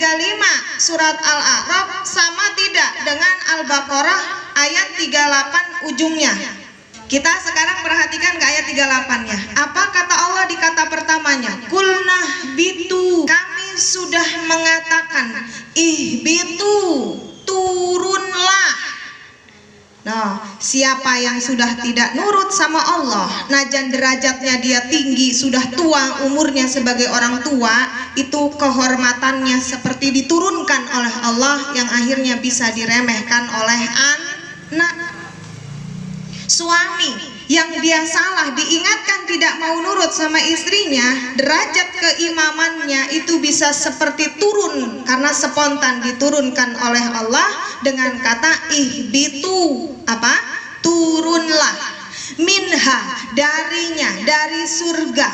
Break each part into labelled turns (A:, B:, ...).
A: 35 surat Al-A'raf sama tidak dengan Al-Baqarah ayat 38 ujungnya? Kita sekarang perhatikan ke ayat 38-nya. Apa kata Allah di kata pertamanya? Kulnah bitu, kami sudah mengatakan ihbitu, turunlah. Nah, siapa yang sudah tidak nurut sama Allah, najan derajatnya dia tinggi, sudah tua umurnya sebagai orang tua, itu kehormatannya seperti diturunkan oleh Allah yang akhirnya bisa diremehkan oleh anak. Suami yang dia salah diingatkan tidak mau nurut sama istrinya, derajat keimamannya itu bisa seperti turun karena spontan diturunkan oleh Allah dengan kata ihbitu, apa? Turunlah, minha, darinya, dari surga.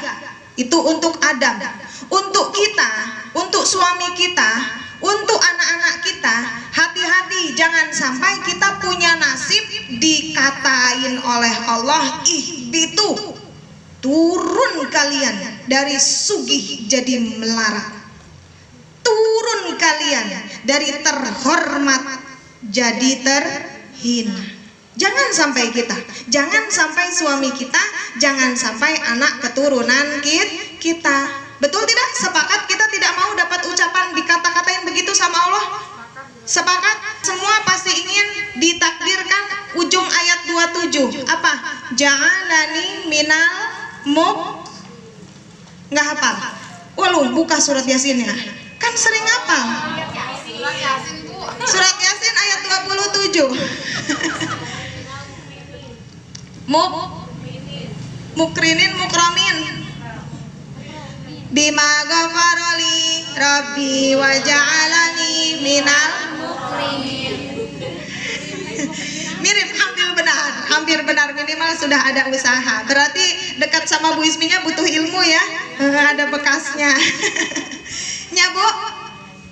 A: Itu untuk Adam. Untuk kita, untuk suami kita, untuk anak-anak kita, hati-hati jangan sampai kita punya nasib dikatain oleh Allah ihbitu, turun kalian dari sugih jadi melarat, turun kalian dari terhormat jadi terhina. Jangan sampai kita, jangan sampai suami kita, jangan sampai anak keturunan kita. Betul tidak? Sepakat kita tidak mau dapat ucapan dikata-katain begitu sama Allah? Sepakat? Semua pasti ingin ditakdirkan ujung ayat 27. Apa? Ja'alani minal nggak hafal? Walu, buka surat Yasin ya. Kan sering hafal. Surat Yasin ayat 27. Mukrinin mukramin. Bima ghafarali Rabbi wa ja'alani minal mukrimin. Mirip, hampir benar, minimal sudah ada usaha. Berarti dekat sama Bu Isminya butuh ilmu ya, ada bekasnya. Ya Bu,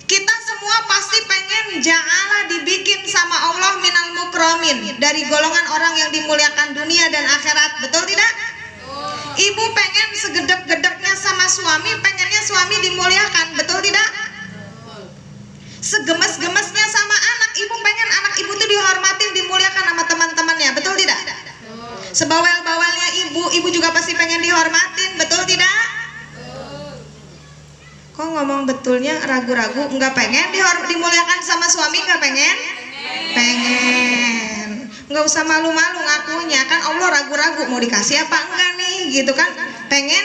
A: kita semua pasti pengen ja'ala dibikin sama Allah minal mukramin, dari golongan orang yang dimuliakan dunia dan akhirat, betul tidak? Ibu pengen segedek-gedeknya sama suami, pengennya suami dimuliakan, betul tidak? Segemes-gemesnya sama anak, ibu pengen anak ibu tuh dihormatin, dimuliakan sama teman-temannya, betul tidak? Sebawel-bawelnya ibu juga pasti pengen dihormatin, betul tidak? Kok ngomong betulnya ragu-ragu? Nggak pengen dimuliakan sama suami? Nggak pengen? Pengen. Nggak usah malu-malu ngakunya, kan Allah ragu-ragu mau dikasih apa enggak nih, gitu kan? Pengen.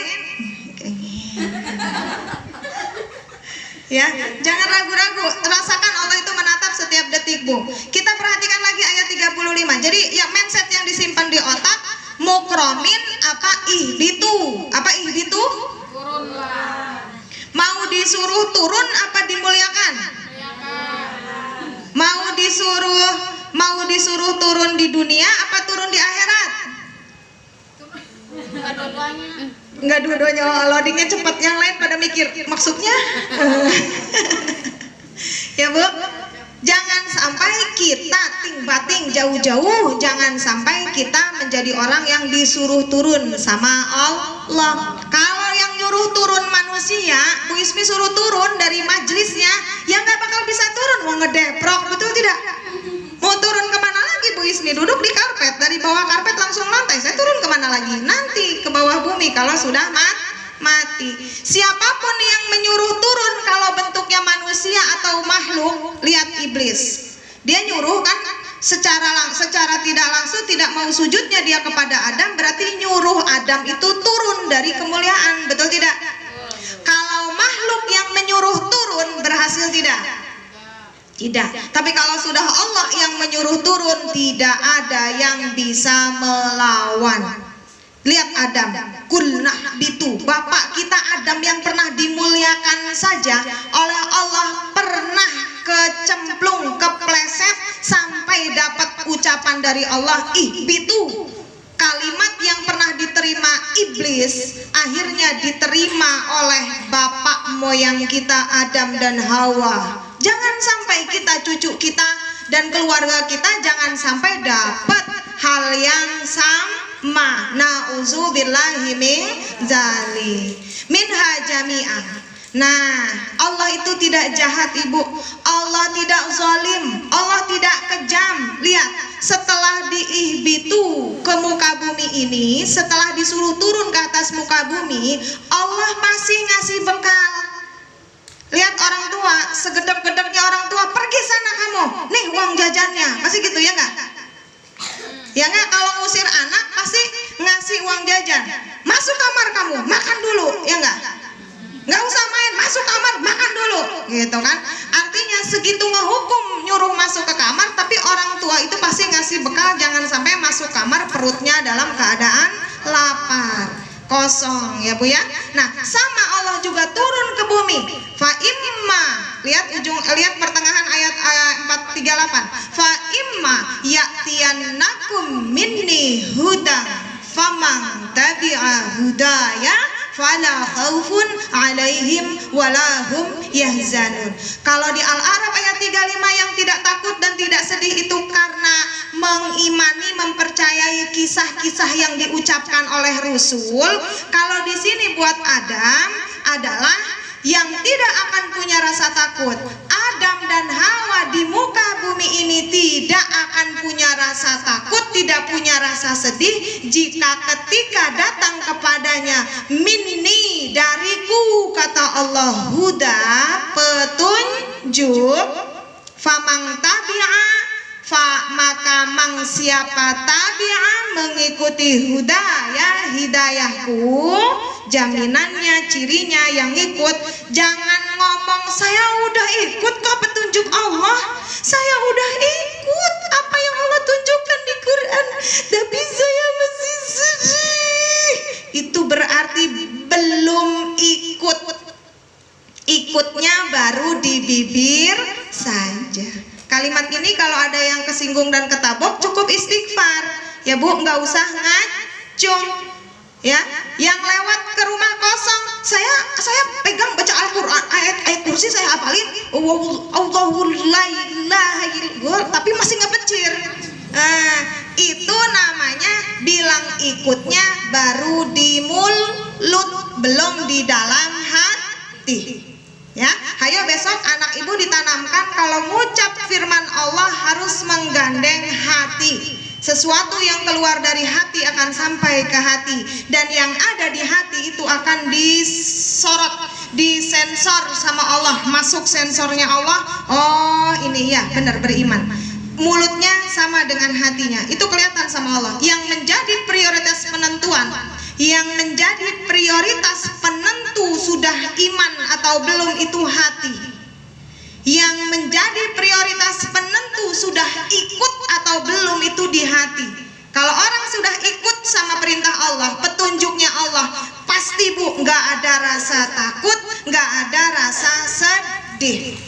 A: Ya, jangan ragu-ragu, rasakan Allah itu menatap setiap detik Bu. Kita perhatikan lagi ayat 35. Jadi ya mindset yang disimpan di otak, mukromin apa ihbitu? Apa ihbitu? Turunlah. Mau disuruh turun apa dimuliakan? Mau disuruh turun di dunia apa turun di akhirat? Enggak dua-duanya, loadingnya cepat, yang lain pada mikir maksudnya. Ya Bu, jangan sampai kita ting-bating jauh-jauh, jangan sampai kita menjadi orang yang disuruh turun sama Allah. Kalau yang nyuruh turun manusia, Bu Ismi suruh turun dari majelisnya, ya nggak bakal bisa turun, mau ngedeprok, betul tidak? Mau turun kemana lagi Bu Ismi? Duduk di karpet, dari bawah karpet langsung lantai, saya turun kemana lagi? Nanti ke bawah bumi kalau sudah mati. Siapapun yang menyuruh turun kalau bentuknya manusia atau makhluk, lihat iblis. Dia nyuruh kan secara tidak langsung, tidak mau sujudnya dia kepada Adam, berarti nyuruh Adam itu turun dari kemuliaan, betul tidak? Kalau makhluk yang menyuruh turun berhasil tidak? Tidak. Tapi kalau sudah Allah yang menyuruh turun, tidak ada yang bisa melawan. Lihat Adam, kulnah bitu, bapak kita Adam yang pernah dimuliakan saja oleh Allah pernah kecemplung, kepleset sampai dapat ucapan dari Allah ihbitu. Kalimat yang pernah diterima iblis akhirnya diterima oleh bapak moyang kita Adam dan Hawa. Jangan sampai kita, cucu kita dan keluarga kita jangan sampai dapat hal yang sama. Nauzubillahi min dzalik. Minha jami'an. Nah, Allah itu tidak jahat Ibu, Allah tidak zalim, Allah tidak kejam. Lihat, setelah diihbitu ke muka bumi ini, setelah disuruh turun ke atas muka bumi, Allah masih ngasih bekal. Lihat orang tua, segedep-gedepnya orang tua, pergi sana kamu, nih uang jajannya, masih gitu ya nggak? Ya nggak, kalau ngusir anak pasti ngasih uang jajan. Masuk kamar kamu, makan dulu, ya nggak? Nggak usah main, masuk kamar, makan dulu, gitu kan? Artinya segitu ngehukum nyuruh masuk ke kamar, tapi orang tua itu pasti ngasih bekal, jangan sampai masuk kamar perutnya dalam keadaan lapar, kosong, ya Bu ya. Nah, sama Allah juga turun ke bumi. Fa imma, lihat pertengahan ayat 438. Fa imma ya'tiyannakum minni hudan faman tabi'a hudaya fala khaufun alaihim walahum yahzanun. Kalau di Al-A'raf ayat 35 yang tidak takut dan tidak sedih itu karena mengimani, mempercayai kisah-kisah yang diucapkan oleh Rasul. Kalau di sini buat Adam adalah yang tidak akan punya rasa takut. Adam dan Hawa di muka bumi ini tidak akan punya rasa takut, tidak punya rasa sedih jika ketika datang kepadanya minni, dariku, kata Allah, huda, petunjuk, famang tabi'a, maka mang siapa tabi'a, mengikuti hudaya, hidayahku, jaminannya, cirinya yang ikut. Jangan ngomong saya udah ikut kok petunjuk Allah, saya udah ikut apa yang Allah tunjukkan di Quran, tapi saya masih sedih. Itu berarti belum ikut. Ikutnya baru di bibir saja. Kalimat ini kalau ada yang kesinggung dan ketabok cukup istighfar, ya Bu, nggak usah ngacung. Ya, yang lewat ke rumah kosong, saya pegang baca Al-Quran, ayat kursi saya hafalin, Allahu la ilaha illallah, tapi masih ngepecir. Nah, itu namanya bilang ikutnya baru di mulut, belum di dalam hati. Ya, hayo besok anak ibu ditanamkan kalau ngucap firman Allah harus menggandeng hati. Sesuatu yang keluar dari hati akan sampai ke hati, dan yang ada di hati itu akan disorot, disensor sama Allah, masuk sensornya Allah. Oh ini ya benar beriman. Mulutnya sama dengan hatinya, itu kelihatan sama Allah. Yang menjadi prioritas penentuan, yang menjadi prioritas penentu sudah iman atau belum itu hati. Yang menjadi prioritas penentu sudah ikut atau belum itu di hati. Kalau orang sudah ikut sama perintah Allah, petunjuknya Allah, pasti Bu nggak ada rasa takut, nggak ada rasa sedih.